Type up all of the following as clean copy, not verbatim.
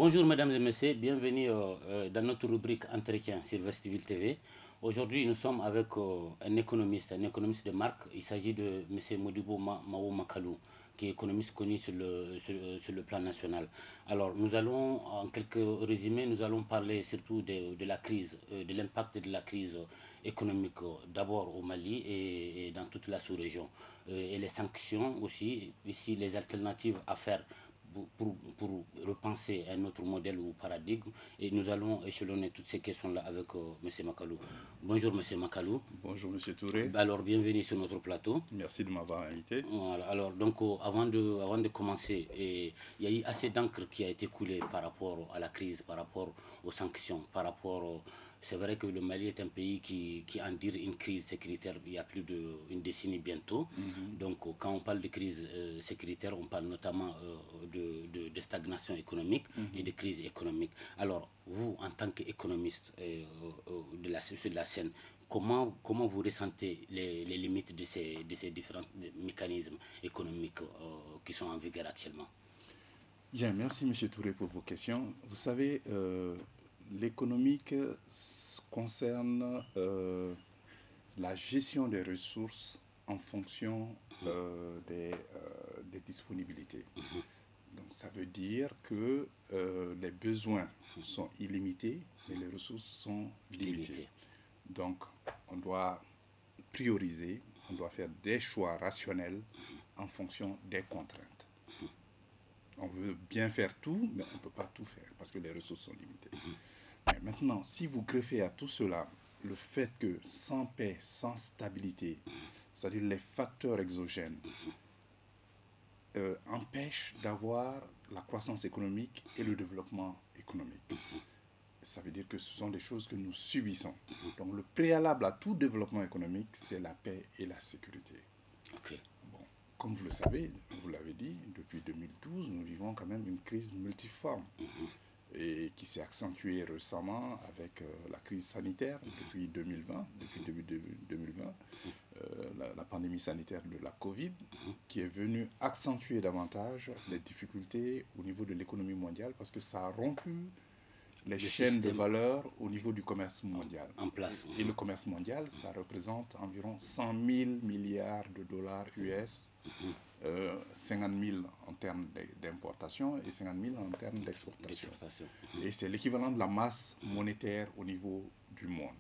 Bonjour mesdames et messieurs, bienvenue dans notre rubrique Entretien sur Westville TV. Aujourd'hui nous sommes avec un économiste de marque. Il s'agit de M. Modibo Mao Makalou, qui est économiste connu sur le plan national. Alors nous allons, en quelques résumés, nous allons parler surtout de la crise, de l'impact de la crise économique d'abord au Mali et dans toute la sous-région. Et les sanctions aussi, ici les alternatives à faire pour repenser un autre modèle ou paradigme. Et nous allons échelonner toutes ces questions-là avec M. Makalou. Bonjour M. Makalou. Bonjour M. Touré. Alors bienvenue sur notre plateau. Merci de m'avoir invité. Voilà. Alors donc avant de commencer, il y a eu assez d'encre qui a été coulée par rapport à la crise, par rapport aux sanctions, par rapport c'est vrai que le Mali est un pays qui endure une crise sécuritaire il y a plus d'une décennie bientôt. Donc quand on parle de crise sécuritaire, on parle notamment de stagnation économique et de crise économique. Alors vous, en tant qu'économiste sur la scène, comment vous ressentez les limites de ces différents mécanismes économiques qui sont en vigueur actuellement? Bien, merci M. Touré pour vos questions. Vous savez, l'économique concerne la gestion des ressources en fonction des disponibilités. Donc ça veut dire que les besoins sont illimités, mais les ressources sont limitées. Donc on doit prioriser, on doit faire des choix rationnels en fonction des contraintes. On veut bien faire tout, mais on ne peut pas tout faire parce que les ressources sont limitées. Mais maintenant, si vous greffez à tout cela le fait que sans paix, sans stabilité, c'est-à-dire les facteurs exogènes, empêchent d'avoir la croissance économique et le développement économique. Ça veut dire que ce sont des choses que nous subissons. Donc le préalable à tout développement économique, c'est la paix et la sécurité. Okay. Bon, comme vous le savez, vous l'avez dit, depuis 2012, nous vivons quand même une crise multiforme et qui s'est accentuée récemment avec la crise sanitaire depuis 2020, depuis début 2020, la pandémie sanitaire de la Covid, qui est venue accentuer davantage les difficultés au niveau de l'économie mondiale parce que ça a rompu les chaînes de valeur au niveau du commerce mondial. En place. Et le commerce mondial, ça représente environ 100 000 milliards de dollars US, 50 000 en termes d'importation et 50 000 en termes d'exportation. Et c'est l'équivalent de la masse monétaire au niveau du monde.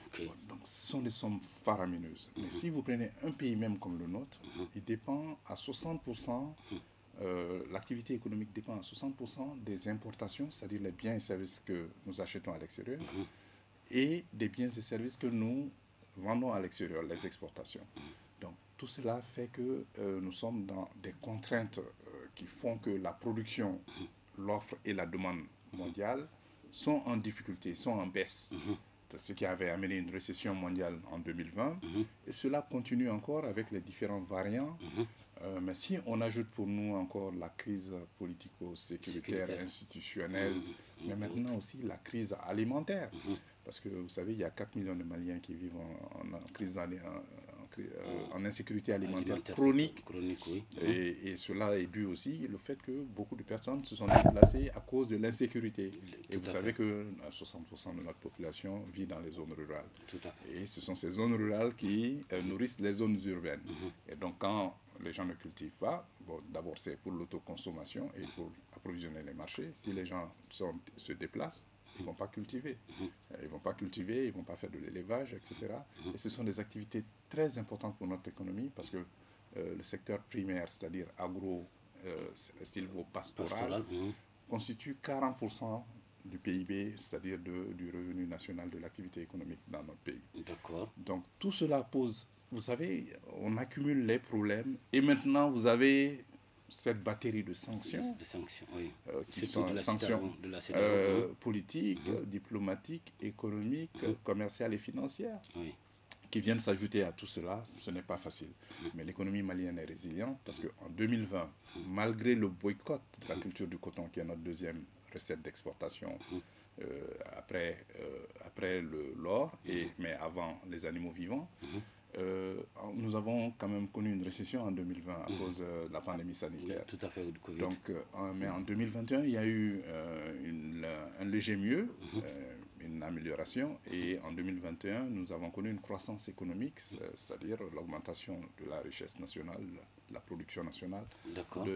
Okay. Donc ce sont des sommes faramineuses. Mais si vous prenez un pays même comme le nôtre, il dépend à 60%. L'activité économique dépend à 60% des importations, c'est-à-dire les biens et services que nous achetons à l'extérieur, et des biens et services que nous vendons à l'extérieur, les exportations. Donc tout cela fait que nous sommes dans des contraintes qui font que la production, l'offre et la demande mondiale sont en difficulté, sont en baisse. Ce qui avait amené une récession mondiale en 2020, et cela continue encore avec les différents variants. Mais si on ajoute pour nous encore la crise politico-sécuritaire, institutionnelle, mais maintenant aussi la crise alimentaire, parce que vous savez, il y a 4 millions de Maliens qui vivent en insécurité alimentaire chronique, oui. Et cela est dû aussi au fait que beaucoup de personnes se sont déplacées à cause de l'insécurité. Et vous savez que 60% de notre population vit dans les zones rurales. Et ce sont ces zones rurales qui nourrissent les zones urbaines. Et donc quand les gens ne cultivent pas, bon, d'abord c'est pour l'autoconsommation et pour approvisionner les marchés. Si les gens se déplacent, ils ne vont pas cultiver. Ils ne vont pas cultiver, ils ne vont pas faire de l'élevage, etc. Et ce sont des activités très importantes pour notre économie parce que le secteur primaire, c'est-à-dire agro-sylvo-pastoral, constitue 40% du PIB, c'est-à-dire du revenu national de l'activité économique dans notre pays. D'accord. Donc tout cela pose, vous savez, on accumule les problèmes et maintenant vous avez cette batterie de sanctions, oui. Qui sont des sanctions politiques, diplomatiques, économiques, commerciales et financières, qui viennent s'ajouter à tout cela. Ce n'est pas facile. Mais l'économie malienne est résiliente parce qu'en 2020, malgré le boycott de la culture du coton, qui est notre deuxième recette d'exportation, après l'or, mais avant les animaux vivants, nous avons quand même connu une récession en 2020 à cause de la pandémie sanitaire. Oui, tout à fait, du Covid. Donc, mais en 2021, il y a eu un léger mieux, une amélioration. Et en 2021, nous avons connu une croissance économique, c'est-à-dire l'augmentation de la richesse nationale, de la production nationale,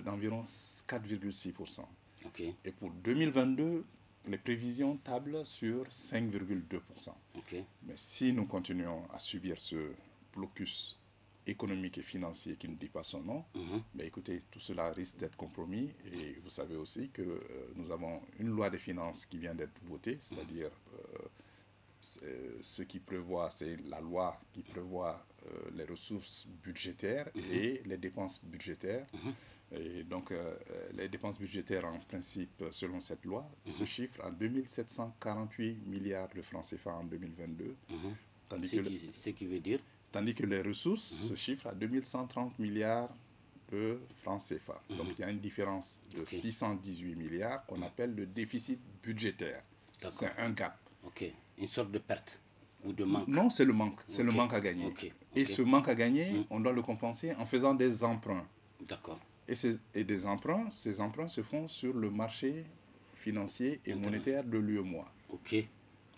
d'environ 4,6%. Okay. Et pour 2022, les prévisions tablent sur 5,2%. Okay. Mais si nous continuons à subir ce blocus économique et financier qui ne dit pas son nom, mais écoutez, tout cela risque d'être compromis. Et vous savez aussi que nous avons une loi des finances qui vient d'être votée, c'est-à-dire ce qui prévoit, c'est la loi qui prévoit les ressources budgétaires et les dépenses budgétaires. Et donc, les dépenses budgétaires, en principe, selon cette loi, se chiffrent à 2748 milliards de francs CFA en 2022. Ce qui veut dire tandis que les ressources se chiffrent à 2130 milliards de francs CFA. Donc, il y a une différence de 618 milliards qu'on appelle le déficit budgétaire. C'est un gap. Ok, une sorte de perte ou de manque. Non, c'est le manque. C'est le manque à gagner. Et ce manque à gagner, on doit le compenser en faisant des emprunts. D'accord. Et ces emprunts se font sur le marché financier et monétaire de l'UEMOA. Ok,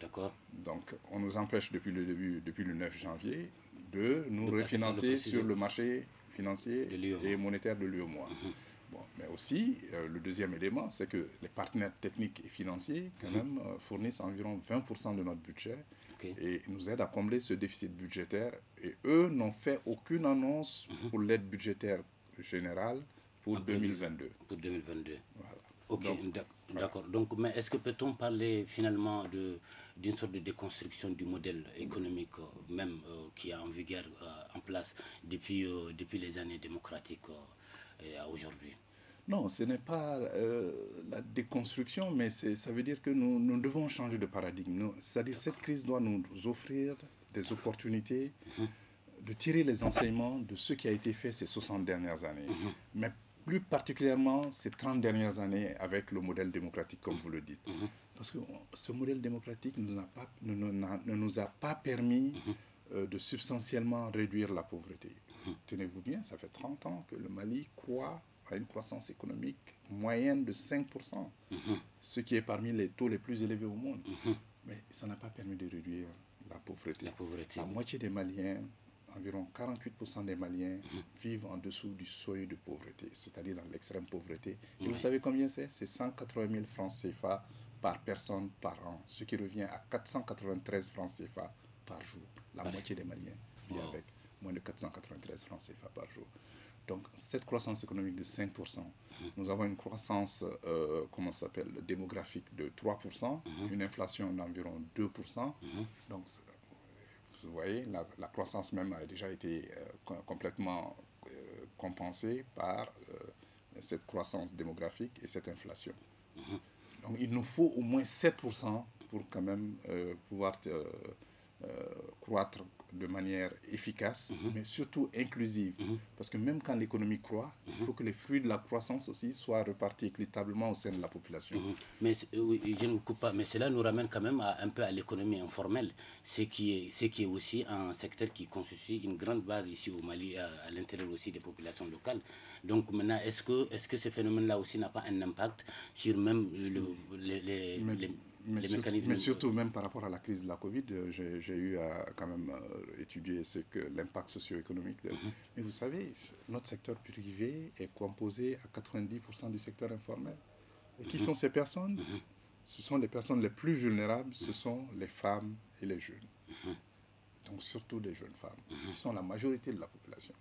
d'accord. Donc, on nous empêche depuis le 9 janvier, de nous refinancer sur le marché financier et monétaire de l'UEMOA. Bon, mais aussi, le deuxième élément, c'est que les partenaires techniques et financiers, quand même, fournissent environ 20% de notre budget et nous aident à combler ce déficit budgétaire. Et eux n'ont fait aucune annonce pour l'aide budgétaire générale pour 2022. Pour 2022. Voilà. Ok, d'accord. Donc, mais est-ce que peut-on parler finalement d'une sorte de déconstruction du modèle économique même qui est en vigueur, en place depuis les années démocratiques à aujourd'hui? Non, ce n'est pas la déconstruction, mais ça veut dire que nous devons changer de paradigme. C'est-à-dire que cette crise doit nous offrir des opportunités de tirer les enseignements de ce qui a été fait ces 60 dernières années. Mais plus particulièrement ces 30 dernières années avec le modèle démocratique, comme vous le dites. Parce que ce modèle démocratique ne nous a pas permis de substantiellement réduire la pauvreté. Tenez-vous bien, ça fait 30 ans que le Mali croît à une croissance économique moyenne de 5%, ce qui est parmi les taux les plus élevés au monde. Mais ça n'a pas permis de réduire la pauvreté. La moitié des Maliens, environ 48% des Maliens vivent en dessous du seuil de pauvreté, c'est-à-dire dans l'extrême pauvreté. Et vous savez combien c'est? C'est 180 000 francs CFA par personne par an, ce qui revient à 493 francs CFA par jour. La moitié des Maliens vivent avec moins de 493 francs CFA par jour. Donc, cette croissance économique de 5%, nous avons une croissance démographique de 3%, une inflation d'environ 2%. Donc, vous voyez, la croissance même a déjà été complètement compensée par cette croissance démographique et cette inflation. Donc, il nous faut au moins 7% pour quand même pouvoir croître de manière efficace, mais surtout inclusive. Parce que même quand l'économie croît, il faut que les fruits de la croissance aussi soient repartis équitablement au sein de la population. Mais oui, je ne vous coupe pas, mais cela nous ramène quand même un peu à l'économie informelle, ce qui est aussi un secteur qui constitue une grande base ici au Mali, à l'intérieur aussi des populations locales. Donc maintenant, est-ce que ce phénomène-là aussi n'a pas un impact sur même les mécanismes? Mais surtout, même par rapport à la crise de la Covid, j'ai eu à quand même étudier l'impact socio-économique. Mais vous savez, notre secteur privé est composé à 90% du secteur informel. Et qui sont ces personnes? Ce sont les personnes les plus vulnérables, ce sont les femmes et les jeunes. Donc surtout les jeunes femmes, qui sont la majorité de la population.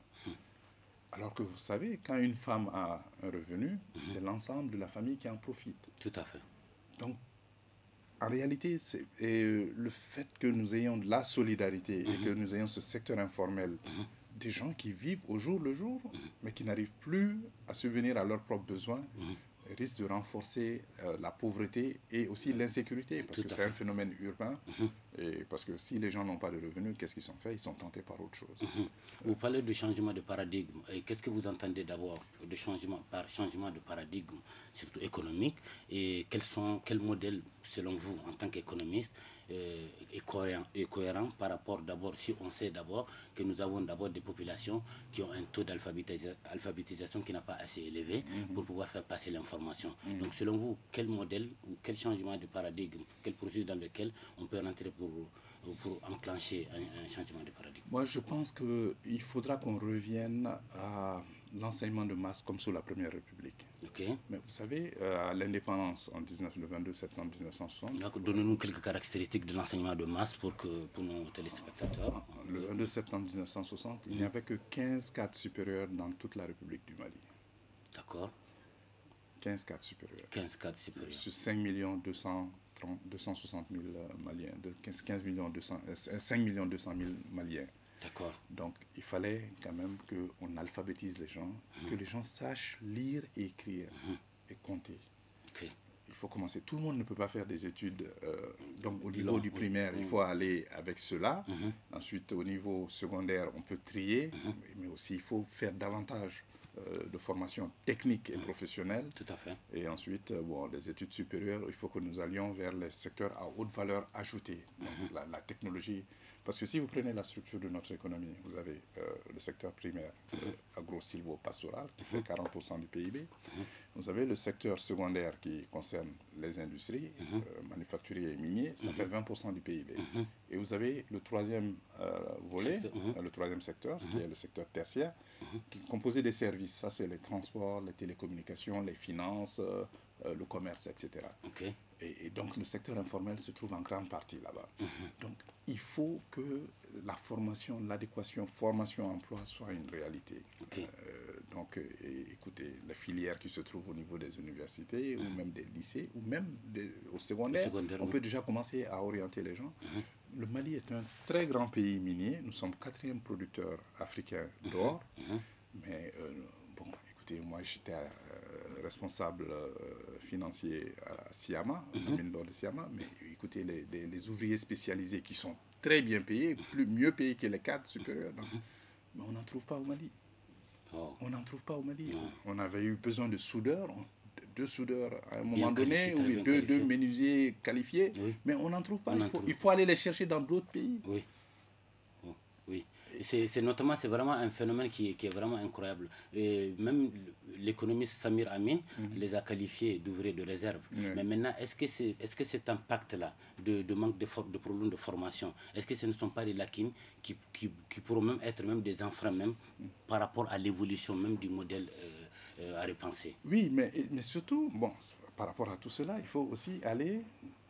Alors que vous savez, quand une femme a un revenu, c'est l'ensemble de la famille qui en profite. Tout à fait. Donc, en réalité, le fait que nous ayons de la solidarité et que nous ayons ce secteur informel, des gens qui vivent au jour le jour, mais qui n'arrivent plus à subvenir à leurs propres besoins, risque de renforcer la pauvreté et aussi l'insécurité, parce que c'est un phénomène urbain Et parce que si les gens n'ont pas de revenus, qu'est-ce qu'ils sont faits? Ils sont tentés par autre chose. Vous parlez de changement de paradigme. Et qu'est-ce que vous entendez d'abord de changement par changement de paradigme, surtout économique, et quels modèles, selon vous, en tant qu'économiste, est cohérent par rapport d'abord, si on sait d'abord que nous avons d'abord des populations qui ont un taux d'alphabétisation qui n'a pas assez élevé pour pouvoir faire passer l'information. Donc selon vous, quel modèle ou quel changement de paradigme, quel processus dans lequel on peut rentrer pour enclencher un changement de paradigme? Moi, je pense qu'il faudra qu'on revienne à l'enseignement de masse comme sous la Première République. Okay. Mais vous savez, à l'indépendance le 22 septembre 1960... Donnez-nous quelques caractéristiques de l'enseignement de masse pour nos téléspectateurs. Le 22 septembre 1960, il n'y avait que 15 cadres supérieurs dans toute la République du Mali. D'accord. 15 cadres supérieurs. 15 cadres supérieurs. Sur 5 260 000 Maliens, 5 200 000 Maliens. D'accord. Donc, il fallait quand même qu'on alphabétise les gens, que les gens sachent lire et écrire et compter. Okay. Il faut commencer. Tout le monde ne peut pas faire des études. Donc, au niveau du primaire, il faut aller avec cela. Ensuite, au niveau secondaire, on peut trier, mais aussi il faut faire davantage de formation technique et professionnelle. Tout à fait. Et ensuite, les études supérieures, il faut que nous allions vers les secteurs à haute valeur ajoutée, donc la technologie. Parce que si vous prenez la structure de notre économie, vous avez le secteur primaire, agro-silvo-pastoral, qui fait 40% du PIB. Vous avez le secteur secondaire qui concerne les industries, manufacturiers et miniers, ça fait 20% du PIB. Et vous avez le troisième volet, le troisième secteur, qui est le secteur tertiaire, qui est composé des services. Ça, c'est les transports, les télécommunications, les finances, le commerce, etc. Okay. Et donc, le secteur informel se trouve en grande partie là-bas. Donc, il faut que la formation, l'adéquation formation-emploi soit une réalité. Okay. Écoutez, les filières qui se trouvent au niveau des universités, ou même des lycées, ou même au secondaire, on peut déjà commencer à orienter les gens. Le Mali est un très grand pays minier. Nous sommes 4e producteur africain d'or. Mais, écoutez, moi, j'étais responsable financier à Siama, la mine d'or de Siama. Mais écoutez, les ouvriers spécialisés qui sont très bien payés, mieux payés que les cadres supérieurs, mais on n'en trouve pas au Mali. On n'en trouve pas au Mali. On avait eu besoin de soudeurs, 2 soudeurs à un moment donné, ou 2 menuisiers qualifiés, mais on n'en trouve pas. Il faut aller les chercher dans d'autres pays. Oui. Oui. Notamment, c'est vraiment un phénomène qui est vraiment incroyable. Et même l'économiste Samir Amin les a qualifiés d'ouvriers de réserve. Mais maintenant, est-ce que cet impact-là de manque de problèmes de formation, est-ce que ce ne sont pas des lacunes qui pourront même être même des enfreins même par rapport à l'évolution même du modèle à repenser? Oui, mais surtout, par rapport à tout cela, il faut aussi aller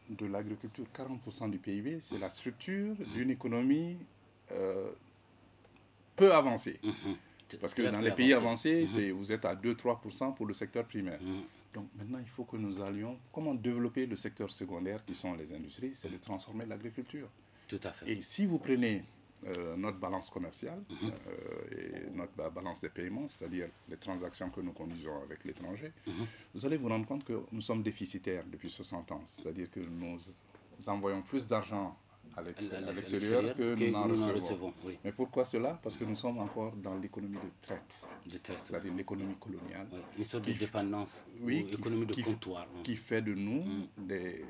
de l'agriculture. 40% du PIB, c'est la structure d'une économie peu avancée. Parce que dans les pays avancés, vous êtes à 2-3% pour le secteur primaire. Donc maintenant, il faut que nous allions... Comment développer le secteur secondaire, qui sont les industries, c'est de transformer l'agriculture. Tout à fait. Et si vous prenez notre balance commerciale et notre balance des paiements, c'est-à-dire les transactions que nous conduisons avec l'étranger, vous allez vous rendre compte que nous sommes déficitaires depuis 60 ans. C'est-à-dire que nous envoyons plus d'argent à l'extérieur que nous n'en recevons. Oui. Mais pourquoi cela? Parce que nous sommes encore dans l'économie de traite, c'est-à-dire l'économie coloniale. Oui. Une sorte de dépendance, économie de comptoir. Qui fait de nous des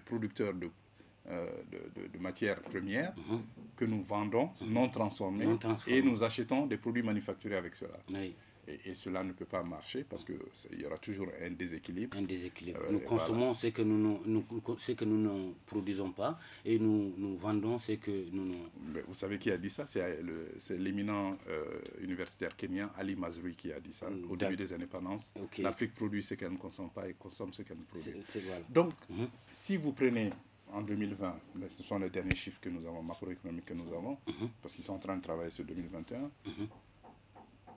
producteurs de matières premières que nous vendons non transformées et nous achetons des produits manufacturés avec cela. Oui. Et cela ne peut pas marcher parce qu'il y aura toujours un déséquilibre. Un déséquilibre. Nous consommons ce que nous ne produisons pas et nous vendons ce que nous... Mais vous savez qui a dit ça? C'est l'éminent universitaire kenyan Ali Mazrui qui a dit ça au début des indépendances. Okay. L'Afrique produit ce qu'elle ne consomme pas et consomme ce qu'elle ne produit. Voilà. Donc, si vous prenez en 2020, ce sont les derniers chiffres que nous avons, macroéconomiques que nous avons, parce qu'ils sont en train de travailler sur 2021,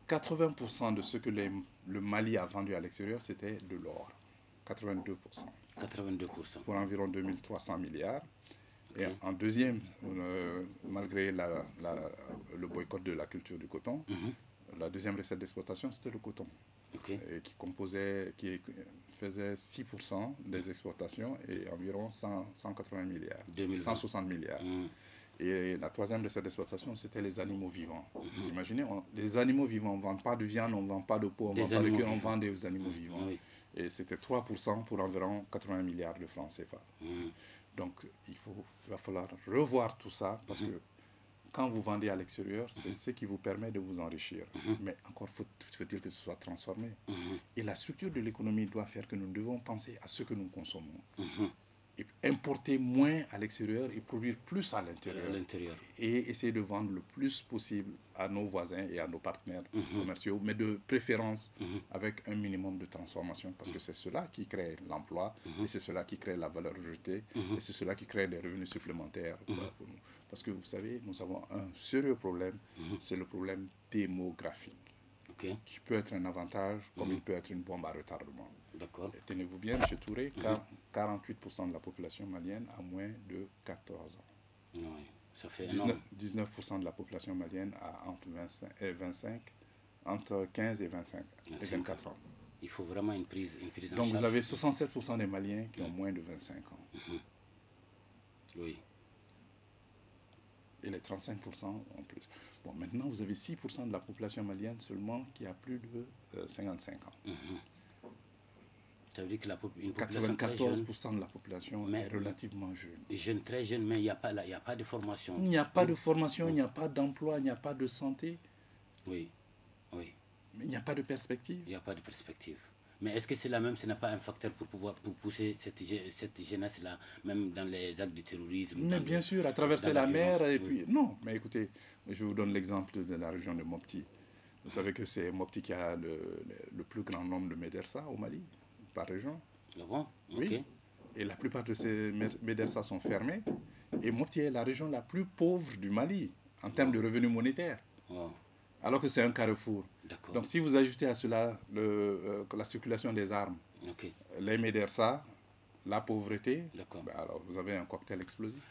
80% de ce que le Mali a vendu à l'extérieur, c'était de l'or. 82%. 82%. Pour environ 2300 milliards. Okay. Et en deuxième, malgré le boycott de la culture du coton, la deuxième recette d'exploitation, c'était le coton. Okay. Et qui faisait 6% des exportations et environ 180 milliards, 2020. 160 milliards. Et la troisième de cette exportation, c'était les animaux vivants. Vous imaginez, les animaux vivants, on ne vend pas de viande, on ne vend pas de peau, on ne vend pas de queue, on vend des animaux vivants. Oui. Et c'était 3% pour environ 80 milliards de francs CFA. Donc, il va falloir revoir tout ça parce que quand vous vendez à l'extérieur, c'est ce qui vous permet de vous enrichir. Mais encore faut-il que ce soit transformé. Et la structure de l'économie doit faire que nous devons penser à ce que nous consommons. Et importer moins à l'extérieur et produire plus à l'intérieur. Et essayer de vendre le plus possible à nos voisins et à nos partenaires commerciaux, mais de préférence avec un minimum de transformation, parce que c'est cela qui crée l'emploi, et c'est cela qui crée la valeur rejetée, et c'est cela qui crée des revenus supplémentaires pour nous. Parce que vous savez, nous avons un sérieux problème, c'est le problème démographique, qui peut être un avantage comme il peut être une bombe à retardement. Tenez-vous bien, M. Touré, 48% de la population malienne a moins de 14 ans. Oui, ça fait 19% de la population malienne a entre 15 et 24 ans. Il faut vraiment une prise en charge. Donc vous avez 67% des Maliens qui ont moins de 25 ans. Oui. Et les 35% en plus. Bon, maintenant, vous avez 6% de la population malienne seulement qui a plus de 55 ans. Ça veut dire que une population 94% de la population est relativement jeune. Très jeune, mais il n'y a pas de formation. Il n'y a pas de formation, il n'y a pas d'emploi, il n'y a pas de santé. Oui. Mais il n'y a pas de perspective. Il n'y a pas de perspective. Mais est-ce que c'est ce n'est pas un facteur pour pousser cette jeunesse-là, même dans les actes de terrorisme? Mais bien sûr, à traverser la mer et puis... Non, mais écoutez, je vous donne l'exemple de la région de Mopti. Vous savez que c'est Mopti qui a le plus grand nombre de médersas au Mali, par région. Ah bon? Oui. Et la plupart de ces médersas sont fermés. Et Mopti est la région la plus pauvre du Mali, en termes de revenus monétaires. Alors que c'est un carrefour. Donc si vous ajoutez à cela la circulation des armes, les médersas, la pauvreté, alors vous avez un cocktail explosif.